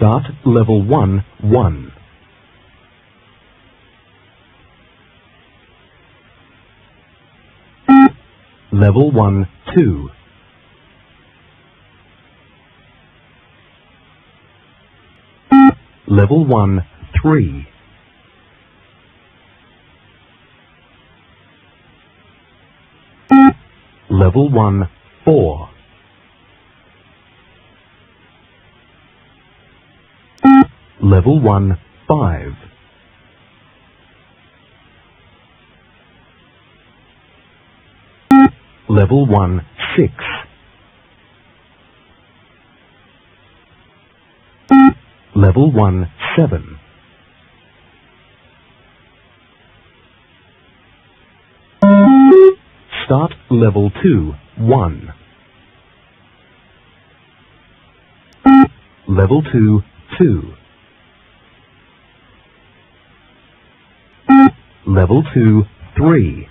Start level 1, 1. Level 1, 2. Level 1, 3. Level 1, 4. Level 1, 5. Level 1, 6. Level 1, 7. Start level 2, 1. Level 2, 2. Level 2, 3.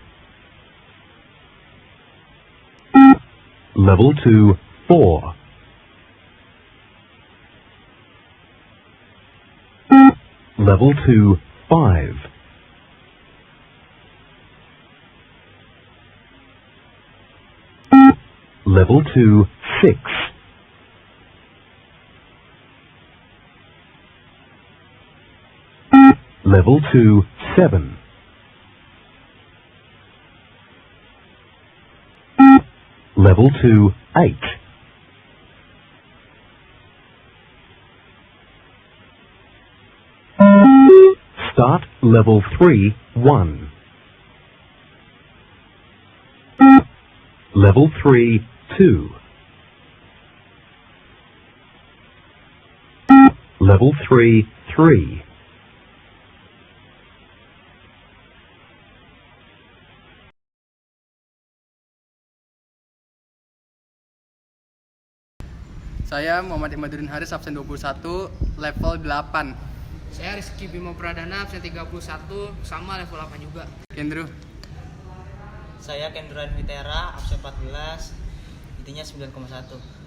Level 2, 4. Level 2, 5. Level 2, 6. Level 2, 7. Level 2, 8. Start level 3, 1. Level 3, 2. Level 3, 3. Saya Muhammad Imaduddin Harits, absen 21, level 8. Saya Rizqy Bimo Pradana, absen 31, sama level 8 juga. Kendrew. Saya Kendrew absen 14, intinya 9,1.